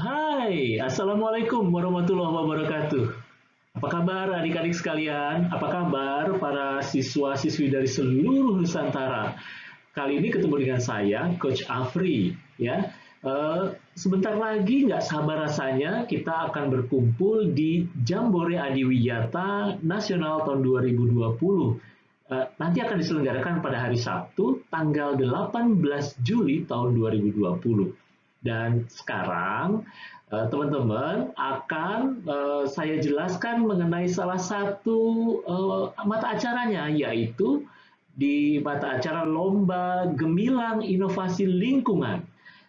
Hai, Assalamualaikum warahmatullahi wabarakatuh. Apa kabar adik-adik sekalian? Apa kabar para siswa-siswi dari seluruh Nusantara? Kali ini ketemu dengan saya, Coach Afri. Ya, sebentar lagi nggak sabar rasanya kita akan berkumpul di Jambore Adiwiyata Nasional tahun 2020. Nanti akan diselenggarakan pada hari Sabtu, tanggal 18 Juli tahun 2020. Dan sekarang teman-teman akan saya jelaskan mengenai salah satu mata acaranya, yaitu di mata acara Lomba Gemilang Inovasi Lingkungan.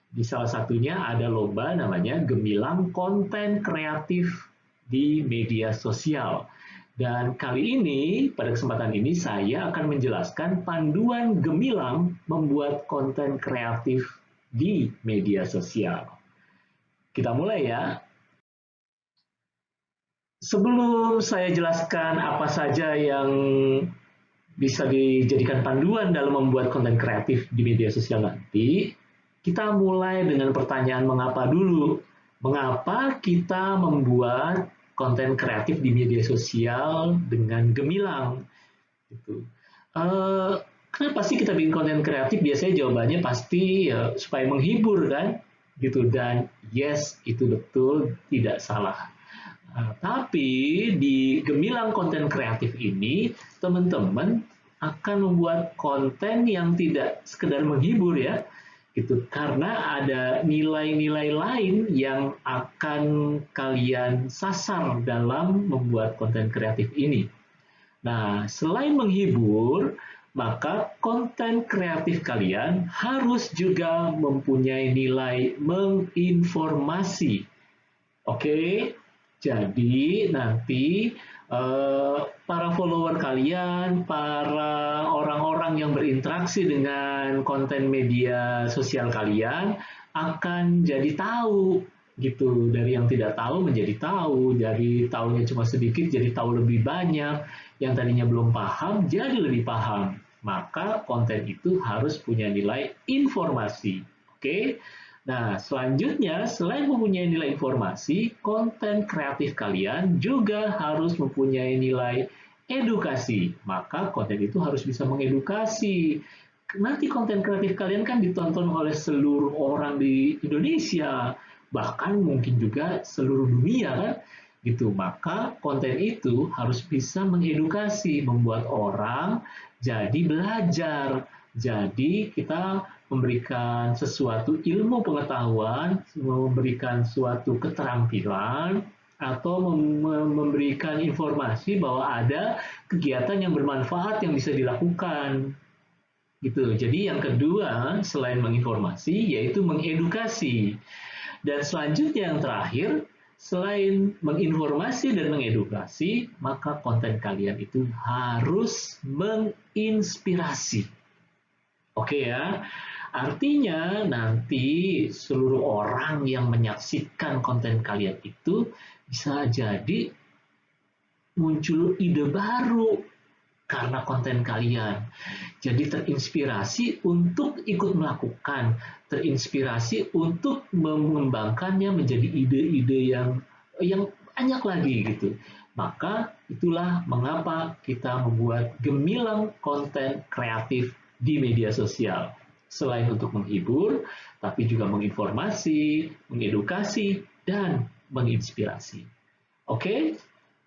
Di salah satunya ada lomba namanya Gemilang Konten Kreatif di Media Sosial. Dan kali ini, pada kesempatan ini, saya akan menjelaskan panduan gemilang membuat konten kreatif di media sosial. Kita mulai ya. Sebelum saya jelaskan apa saja yang bisa dijadikan panduan dalam membuat konten kreatif di media sosial nanti, kita mulai dengan pertanyaan mengapa dulu. Mengapa kita membuat konten kreatif di media sosial dengan gemilang? Gitu. Kenapa sih kita bikin konten kreatif? Biasanya jawabannya pasti ya, supaya menghibur kan, gitu. Dan yes, itu betul, tidak salah. Tapi di gemilang konten kreatif ini, teman-teman akan membuat konten yang tidak sekedar menghibur ya, gitu. Karena ada nilai-nilai lain yang akan kalian sasar dalam membuat konten kreatif ini. Nah, selain menghibur, maka konten kreatif kalian harus juga mempunyai nilai menginformasi. Oke, jadi nanti para follower kalian, para orang-orang yang berinteraksi dengan konten media sosial kalian akan jadi tahu gitu. Dari yang tidak tahu menjadi tahu, dari tahunya cuma sedikit jadi tahu lebih banyak, yang tadinya belum paham jadi lebih paham. Maka konten itu harus punya nilai informasi. Oke? Nah, selanjutnya, selain mempunyai nilai informasi, konten kreatif kalian juga harus mempunyai nilai edukasi. Maka konten itu harus bisa mengedukasi. Nanti konten kreatif kalian kan ditonton oleh seluruh orang di Indonesia, bahkan mungkin juga seluruh dunia kan, gitu. Maka konten itu harus bisa mengedukasi, membuat orang jadi belajar. Jadi kita memberikan sesuatu ilmu pengetahuan, memberikan suatu keterampilan, atau memberikan informasi bahwa ada kegiatan yang bermanfaat yang bisa dilakukan. Gitu. Jadi yang kedua, selain menginformasi, yaitu mengedukasi. Dan selanjutnya yang terakhir, selain menginformasi dan mengedukasi, maka konten kalian itu harus menginspirasi. Oke ya, artinya nanti seluruh orang yang menyaksikan konten kalian itu bisa jadi muncul ide baru karena konten kalian. Jadi terinspirasi untuk ikut melakukan, terinspirasi untuk mengembangkannya menjadi ide-ide yang banyak lagi gitu. Maka itulah mengapa kita membuat gemilang konten kreatif di media sosial. Selain untuk menghibur, tapi juga menginformasi, mengedukasi, dan menginspirasi. Oke,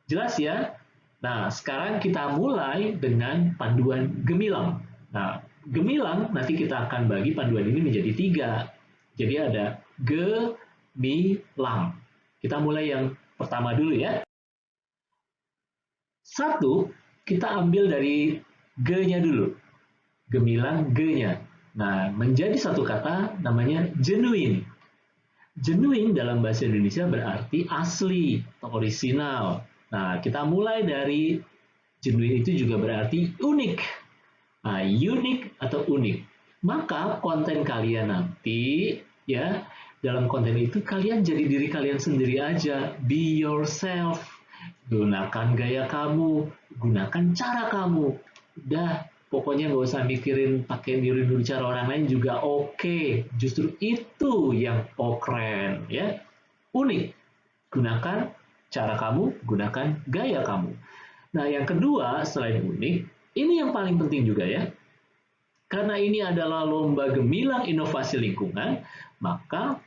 jelas ya? Nah, sekarang kita mulai dengan panduan gemilang. Nah, gemilang nanti kita akan bagi panduan ini menjadi 3. Jadi ada gemilang. Kita mulai yang pertama dulu ya. 1, kita ambil dari G-nya dulu. Gemilang G-nya. Nah, menjadi satu kata namanya genuine. Genuine dalam bahasa Indonesia berarti asli atau orisinal. Nah, kita mulai dari genuine itu juga berarti unik. Nah, unik atau unik. Maka konten kalian nanti ya, dalam konten itu kalian jadi diri kalian sendiri aja. Be yourself. Gunakan gaya kamu, gunakan cara kamu. Udah, pokoknya nggak usah mikirin pakai niru-niru cara orang lain juga oke. Justru itu yang keren ya. unik. Gunakan cara kamu, gunakan gaya kamu. Nah, yang kedua, selain unik, ini yang paling penting juga ya. Karena ini adalah lomba gemilang inovasi lingkungan, maka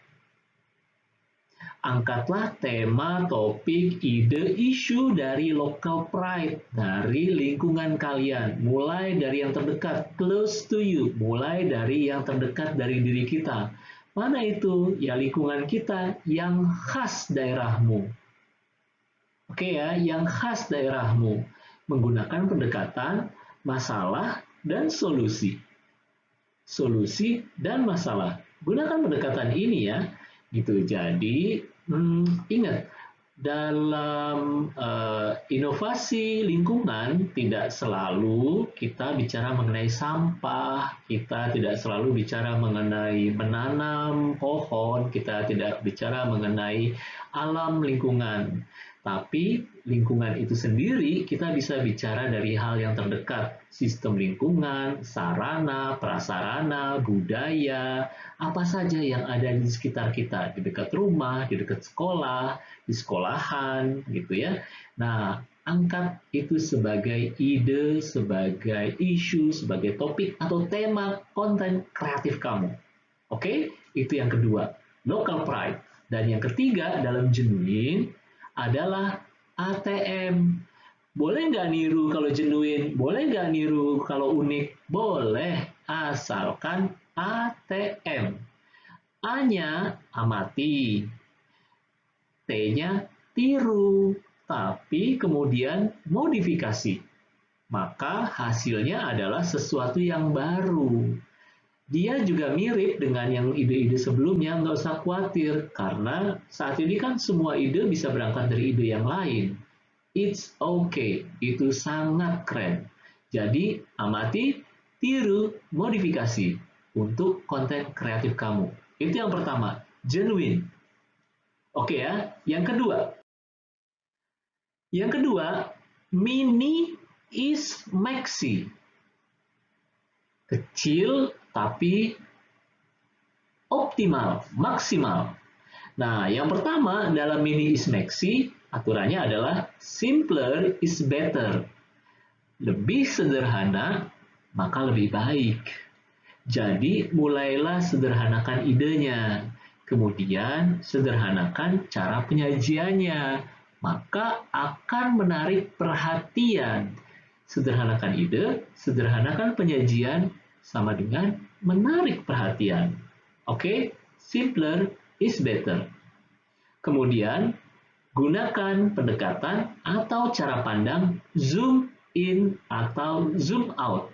angkatlah tema, topik, ide, isu dari local pride, dari lingkungan kalian. Mulai dari yang terdekat, close to you. Mulai dari yang terdekat dari diri kita. Mana itu? Ya lingkungan kita yang khas daerahmu. Oke ya, yang khas daerahmu. Menggunakan pendekatan masalah dan solusi. Solusi dan masalah. Gunakan pendekatan ini ya. Gitu. Jadi, ingat, dalam inovasi lingkungan tidak selalu kita bicara mengenai sampah, kita tidak selalu bicara mengenai menanam pohon, kita tidak bicara mengenai alam lingkungan. Tapi lingkungan itu sendiri kita bisa bicara dari hal yang terdekat, sistem lingkungan, sarana, prasarana, budaya, apa saja yang ada di sekitar kita, di dekat rumah, di dekat sekolah, di sekolahan, gitu ya. Nah, angkat itu sebagai ide, sebagai isu, sebagai topik atau tema konten kreatif kamu. Oke, itu yang kedua, local pride. Dan yang ketiga dalam genuine adalah ATM. Boleh nggak niru kalau genuine? Boleh nggak niru kalau unik? Boleh, asalkan ATM. A-nya amati, T-nya tiru, tapi kemudian modifikasi. Maka hasilnya adalah sesuatu yang baru. Dia juga mirip dengan yang ide-ide sebelumnya, nggak usah khawatir, karena saat ini kan semua ide bisa berangkat dari ide yang lain. It's okay, itu sangat keren. Jadi, amati, tiru, modifikasi untuk konten kreatif kamu. Itu yang pertama, genuine. Oke ya, yang kedua. Yang kedua, mini is maxi. Kecil tapi optimal, maksimal. Nah, yang pertama dalam mini is maxi, aturannya adalah simpler is better. Lebih sederhana, maka lebih baik. Jadi, mulailah sederhanakan idenya. Kemudian, sederhanakan cara penyajiannya. Maka akan menarik perhatian. Sederhanakan ide, sederhanakan penyajian, sama dengan menarik perhatian. Oke, simpler is better. Kemudian, gunakan pendekatan atau cara pandang zoom in atau zoom out.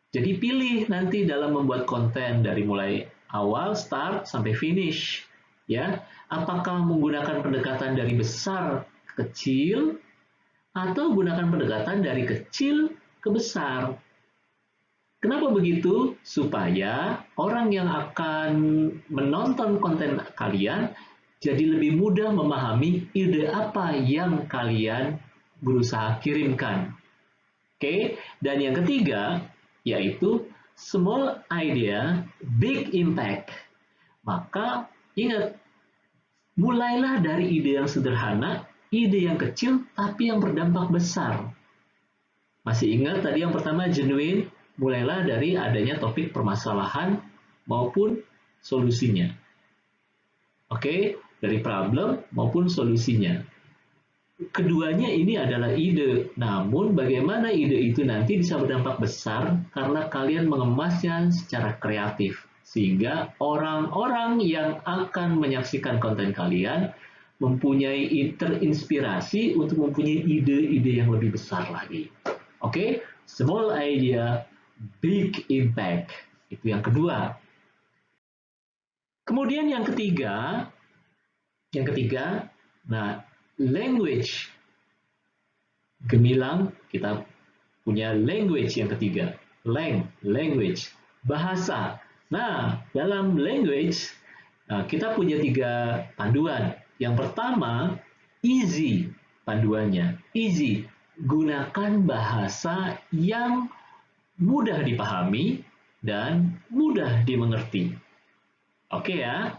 Jadi pilih nanti dalam membuat konten dari mulai awal, start, sampai finish. Ya, apakah menggunakan pendekatan dari besar ke kecil, atau gunakan pendekatan dari kecil ke besar. Kenapa begitu? Supaya orang yang akan menonton konten kalian jadi lebih mudah memahami ide apa yang kalian berusaha kirimkan. Oke, dan yang ketiga yaitu small idea, big impact. Maka ingat, mulailah dari ide yang sederhana, ide yang kecil tapi yang berdampak besar. Masih ingat tadi yang pertama genuine? Mulailah dari adanya topik permasalahan maupun solusinya. Oke, dari problem maupun solusinya. Keduanya ini adalah ide, namun bagaimana ide itu nanti bisa berdampak besar karena kalian mengemasnya secara kreatif. Sehingga orang-orang yang akan menyaksikan konten kalian mempunyai terinspirasi untuk mempunyai ide-ide yang lebih besar lagi. Oke, small idea, big impact. Itu yang kedua. Kemudian yang ketiga, nah, language. Gemilang, kita punya language yang ketiga. Language, bahasa. Nah, dalam language, kita punya 3 panduan. Yang pertama, easy panduannya. Easy, gunakan bahasa yang mudah dipahami dan mudah dimengerti. Oke ya.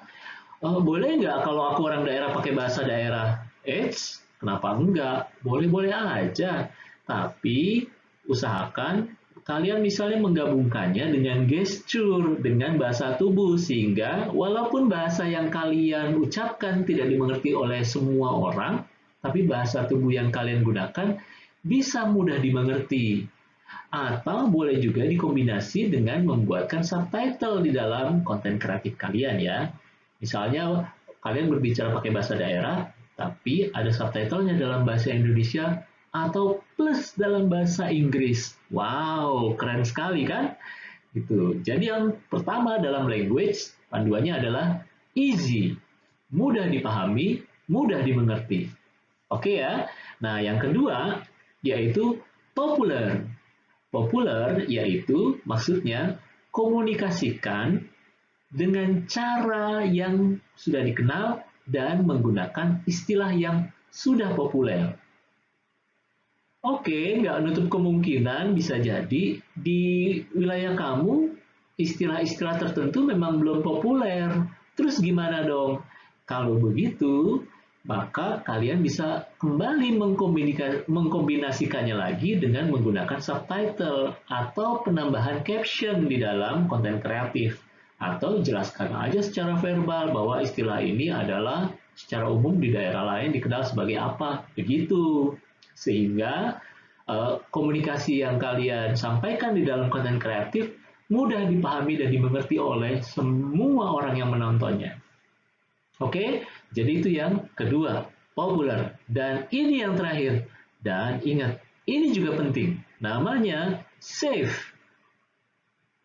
Boleh nggak kalau aku orang daerah pakai bahasa daerah? Eits, kenapa enggak? Boleh-boleh aja. Tapi usahakan kalian misalnya menggabungkannya dengan gestur, dengan bahasa tubuh, sehingga walaupun bahasa yang kalian ucapkan tidak dimengerti oleh semua orang, tapi bahasa tubuh yang kalian gunakan bisa mudah dimengerti. Atau boleh juga dikombinasi dengan membuatkan subtitle di dalam konten kreatif kalian ya. Misalnya kalian berbicara pakai bahasa daerah, tapi ada subtitlenya dalam bahasa Indonesia atau plus dalam bahasa Inggris. Wow, keren sekali kan? Gitu. Jadi yang pertama dalam language, panduannya adalah easy, mudah dipahami, mudah dimengerti. Oke ya. Nah, yang kedua yaitu popular. Populer yaitu maksudnya komunikasikan dengan cara yang sudah dikenal dan menggunakan istilah yang sudah populer. Oke, nggak nutup kemungkinan bisa jadi di wilayah kamu istilah-istilah tertentu memang belum populer. Terus gimana dong? Kalau begitu, maka kalian bisa kembali mengkombinasikannya lagi dengan menggunakan subtitle atau penambahan caption di dalam konten kreatif. Atau jelaskan aja secara verbal bahwa istilah ini adalah secara umum di daerah lain dikenal sebagai apa. Begitu. Sehingga komunikasi yang kalian sampaikan di dalam konten kreatif mudah dipahami dan dimengerti oleh semua orang yang menontonnya. Oke, jadi itu yang kedua, popular. Dan ini yang terakhir. Dan ingat, ini juga penting. Namanya safe.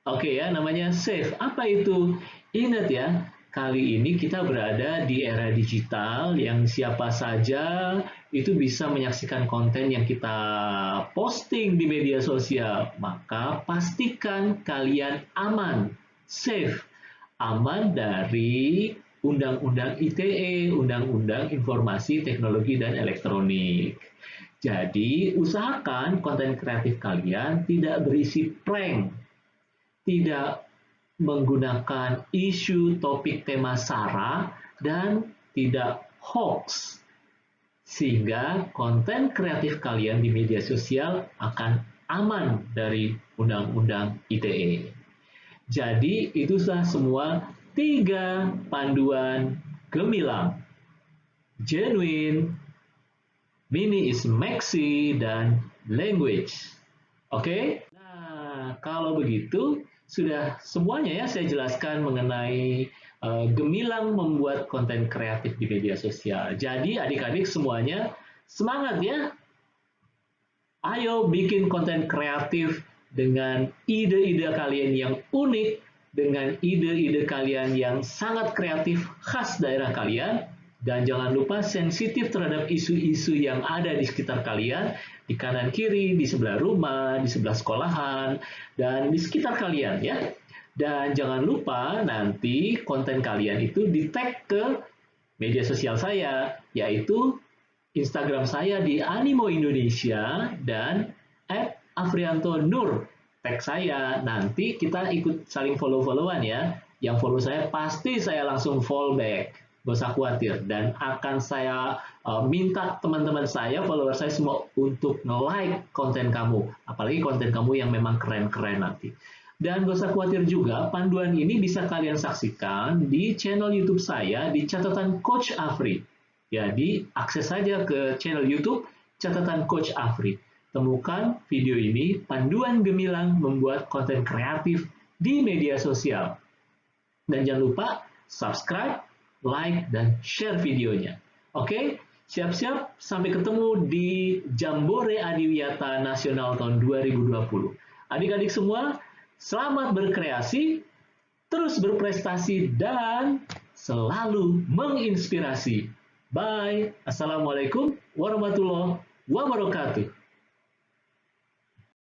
Oke ya, namanya safe. Apa itu? Ingat ya, kali ini kita berada di era digital yang siapa saja itu bisa menyaksikan konten yang kita posting di media sosial. Maka pastikan kalian aman, safe. Aman dari Undang-Undang ITE, Undang-Undang Informasi Teknologi dan Elektronik. Jadi, usahakan konten kreatif kalian tidak berisi prank, tidak menggunakan isu topik tema SARA, dan tidak hoax. Sehingga konten kreatif kalian di media sosial akan aman dari Undang-Undang ITE. Jadi, itu semua 3 panduan gemilang. Genuine, mini is maxi, dan language. Oke? Nah, kalau begitu, sudah semuanya ya saya jelaskan mengenai gemilang membuat konten kreatif di media sosial. Jadi adik-adik semuanya semangat ya. Ayo bikin konten kreatif dengan ide-ide kalian yang unik, dengan ide-ide kalian yang sangat kreatif khas daerah kalian, dan jangan lupa sensitif terhadap isu-isu yang ada di sekitar kalian, di kanan kiri, di sebelah rumah, di sebelah sekolahan, dan di sekitar kalian ya. Dan jangan lupa nanti konten kalian itu di-tag ke media sosial saya, yaitu Instagram saya di Animo Indonesia dan @afriantonur. Tag saya, nanti kita ikut saling follow-followan ya. Yang follow saya pasti saya langsung follow back. Gak usah khawatir. Dan akan saya minta teman-teman saya, follower saya semua untuk nge-like konten kamu. Apalagi konten kamu yang memang keren-keren nanti. Dan gak usah khawatir juga, panduan ini bisa kalian saksikan di channel YouTube saya di catatan Coach Afri. Jadi, akses saja ke channel YouTube Catatan Coach Afri. Temukan video ini, panduan gemilang membuat konten kreatif di media sosial. Dan jangan lupa subscribe, like, dan share videonya. Oke, siap-siap sampai ketemu di Jambore Adiwiyata Nasional tahun 2020. Adik-adik semua, selamat berkreasi, terus berprestasi, dan selalu menginspirasi. Bye. Assalamualaikum warahmatullahi wabarakatuh.